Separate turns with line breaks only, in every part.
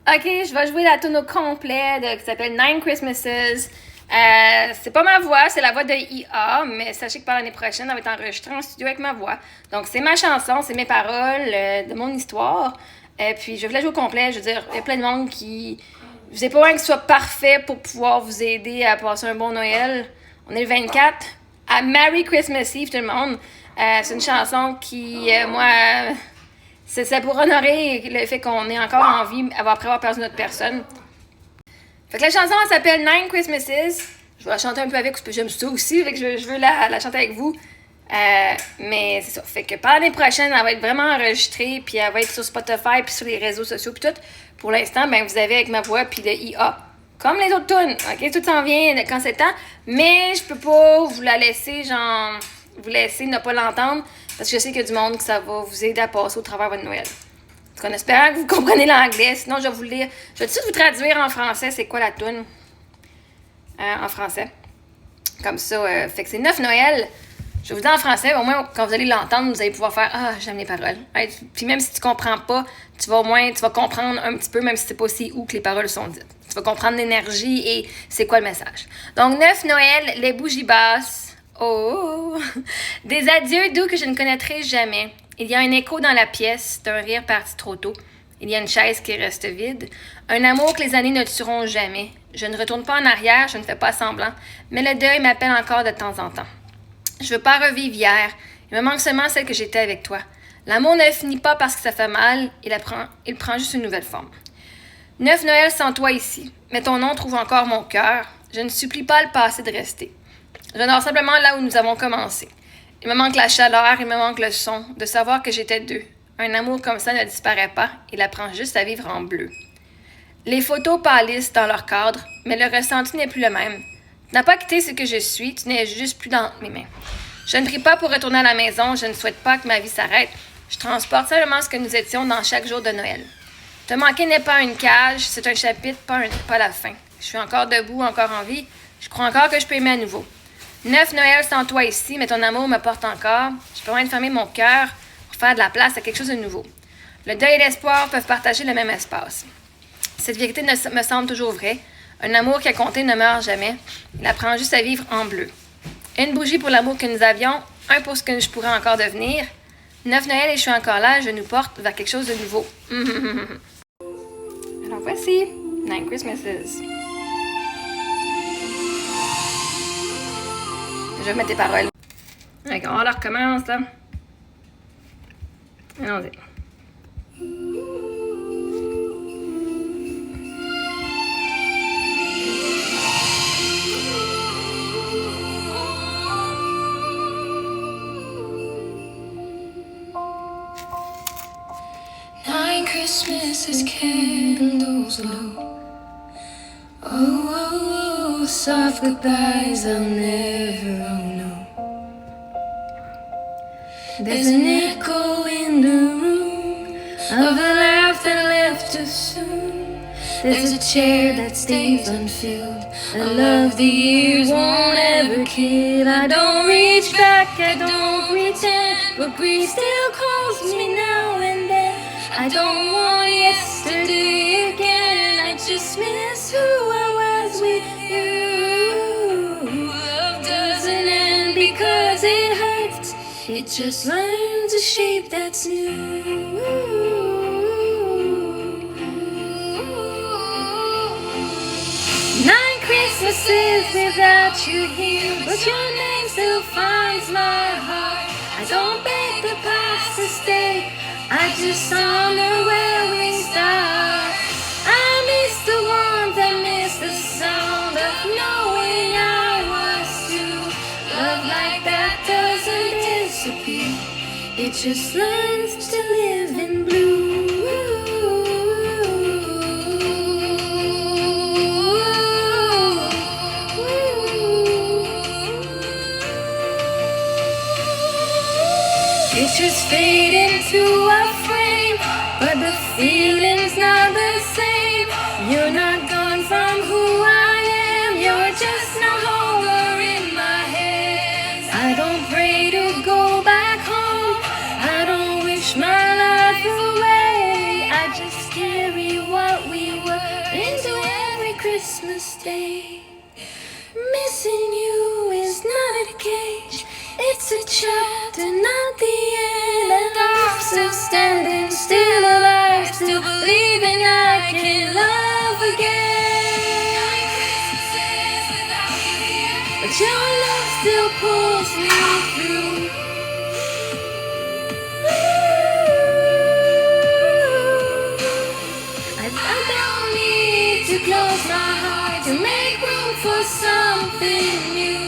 Ok, je vais jouer la tune au complet qui s'appelle Nine Christmases. C'est pas ma voix, c'est la voix de IA, mais sachez que par l'année prochaine, elle va être enregistrée en studio avec ma voix. Donc, c'est ma chanson, c'est mes paroles de mon histoire. Puis, je vais la jouer au complet. Je veux dire, il y a plein de monde qui. Vous n'avez pas besoin que ce soit parfait pour pouvoir vous aider à passer un bon Noël. On est le 24. À Merry Christmas Eve, tout le monde. C'est une chanson qui, moi. C'est pour honorer le fait qu'on est encore en vie après avoir perdu notre personne. Fait que la chanson, elle s'appelle Nine Christmases. Je vais la chanter un peu avec, parce que j'aime ça aussi, fait que je veux la chanter avec vous. Mais c'est ça. Fait que par l'année prochaine, elle va être vraiment enregistrée, puis elle va être sur Spotify, puis sur les réseaux sociaux, puis tout. Pour l'instant, ben vous avez avec ma voix, puis le IA. Comme les autres tunes, ok? Tout s'en vient quand c'est temps. Mais je peux pas vous la laisser, genre, vous laisser ne pas l'entendre, parce que je sais qu'il y a du monde que ça va vous aider à passer au travers de votre Noël. En espérant que vous comprenez l'anglais, sinon je vais vous le lire. Je vais tout de suite vous traduire en français c'est quoi la toune en français. Comme ça, fait que c'est 9 Noël. Je vais vous dire en français, au moins quand vous allez l'entendre, vous allez pouvoir faire ah, j'aime les paroles. Puis même si tu comprends pas, tu vas comprendre un petit peu, même si c'est pas aussi où que les paroles sont dites. Tu vas comprendre l'énergie et c'est quoi le message. Donc 9 Noël, les bougies basses. Oh! Des adieux doux que je ne connaîtrai jamais. Il y a un écho dans la pièce d'un rire parti trop tôt. Il y a une chaise qui reste vide. Un amour que les années ne tueront jamais. Je ne retourne pas en arrière, je ne fais pas semblant, mais le deuil m'appelle encore de temps en temps. Je veux pas revivre hier. Il me manque seulement celle que j'étais avec toi. L'amour ne finit pas parce que ça fait mal, il prend juste une nouvelle forme. 9 Noël sans toi ici, mais ton nom trouve encore mon cœur. Je ne supplie pas le passé de rester. J'honore simplement là où nous avons commencé. Il me manque la chaleur, il me manque le son, de savoir que j'étais deux. Un amour comme ça ne disparaît pas, il apprend juste à vivre en bleu. Les photos pâlissent dans leur cadre, mais le ressenti n'est plus le même. Tu n'as pas quitté ce que je suis, tu n'es juste plus dans mes mains. Je ne prie pas pour retourner à la maison, je ne souhaite pas que ma vie s'arrête. Je transporte simplement ce que nous étions dans chaque jour de Noël. Te manquer n'est pas une cage, c'est un chapitre, pas la fin. Je suis encore debout, encore en vie, je crois encore que je peux aimer à nouveau. 9 Noël sans toi ici, mais ton amour me porte encore. Je peux même fermer mon cœur pour faire de la place à quelque chose de nouveau. Le deuil et l'espoir peuvent partager le même espace. Cette vérité me semble toujours vraie. Un amour qui a compté ne meurt jamais. Il apprend juste à vivre en bleu. Une bougie pour l'amour que nous avions, un pour ce que je pourrais encore devenir. 9 Noël et je suis encore là, je nous porte vers quelque chose de nouveau. Alors voici, Nine Christmases. Je vais mettre des paroles. D'accord, on recommence là. Allons-y.
Nine Christmases, candles low. Oh, soft goodbyes I'll never know. There's an echo in the room of a laugh that left too soon. There's a chair that stays unfilled, a love the years won't ever kill. I don't reach back, I don't pretend, but grief still calls me now and then. I don't want yesterday again, I just miss who I was with you. Love doesn't end because it hurts, it just learns a shape that's new. Nine Christmases without you here, but your name still finds my heart. I don't beg the past to stay, I just honor where we start. I miss the warmth, I miss the sound of knowing I was too. Love like that doesn't disappear, it just learns to live in blue. Pictures fade into a frame, but the feeling's not the same. You're not gone from who I am, you're just no longer in my hands. I don't pray to go back home, I don't wish my life away, I just carry what we Christmas Day. Missing you is not a cage, it's a chapter, not the end. And I'm still standing, still alive, still believing I can love again. But your love still pulls me through. I don't need to close my heart to make room for something new.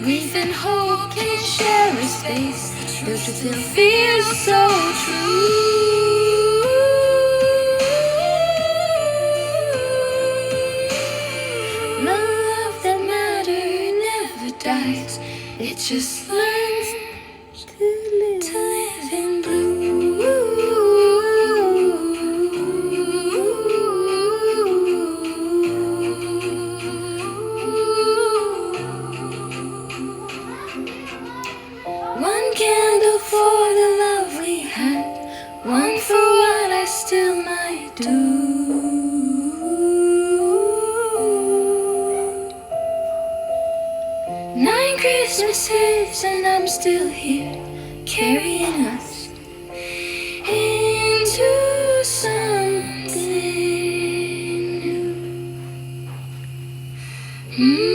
Grief and hope can share a space, but it still feels so true. Love that matters never dies, it just learns to live in blue. One candle for the love we had, one for what I still might do. 9 Christmases and I'm still here, carrying us into something new.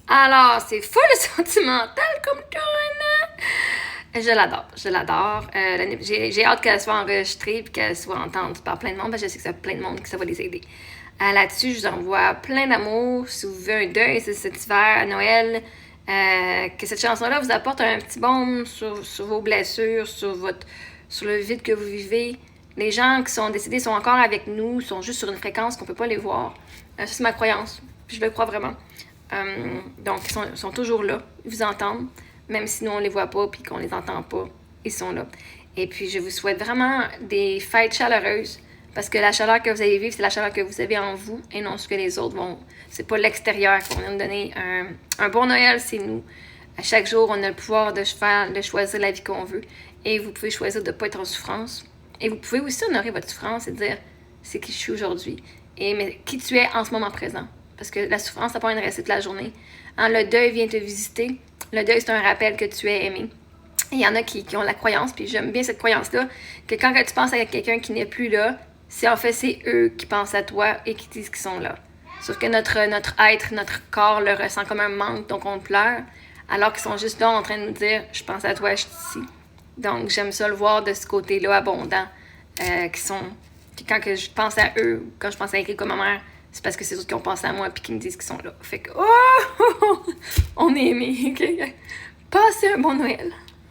Alors, c'est full sentimental comme tune. Je l'adore. J'ai hâte qu'elle soit enregistrée et qu'elle soit entendue par plein de monde, parce que je sais que ça plein de monde que ça va les aider. Là-dessus, je vous envoie plein d'amour. Si vous vivez un deuil cet hiver, à Noël, que cette chanson-là vous apporte un petit baume sur vos blessures, sur le vide que vous vivez. Les gens qui sont décédés sont encore avec nous, sont juste sur une fréquence qu'on ne peut pas les voir. Ça, c'est ma croyance, puis je le crois vraiment. Donc, ils sont toujours là, ils vous entendent, même si nous on les voit pas puis qu'on les entend pas, ils sont là. Et puis, je vous souhaite vraiment des fêtes chaleureuses, parce que la chaleur que vous allez vivre, c'est la chaleur que vous avez en vous et non ce que les autres vont. C'est pas l'extérieur qui va nous donner un bon Noël, c'est nous. À chaque jour, on a le pouvoir de choisir la vie qu'on veut, et vous pouvez choisir de ne pas être en souffrance. Et vous pouvez aussi honorer votre souffrance et dire c'est qui je suis aujourd'hui, mais qui tu es en ce moment présent. Parce que la souffrance, ça peut être rester toute la journée. Le deuil vient te visiter. Le deuil, c'est un rappel que tu es aimé. Il y en a qui ont la croyance, puis j'aime bien cette croyance-là, que quand tu penses à quelqu'un qui n'est plus là, c'est eux qui pensent à toi et qui disent qu'ils sont là. Sauf que notre être, notre corps le ressent comme un manque, donc on pleure, alors qu'ils sont juste là en train de nous dire « je pense à toi, je suis ici ». Donc j'aime ça le voir de ce côté-là abondant, Puis quand que je pense à eux, quand je pense à Eric comme ma mère, c'est parce que c'est eux qui ont pensé à moi puis qui me disent qu'ils sont là. Fait que, on est aimés, OK? Passez un bon Noël!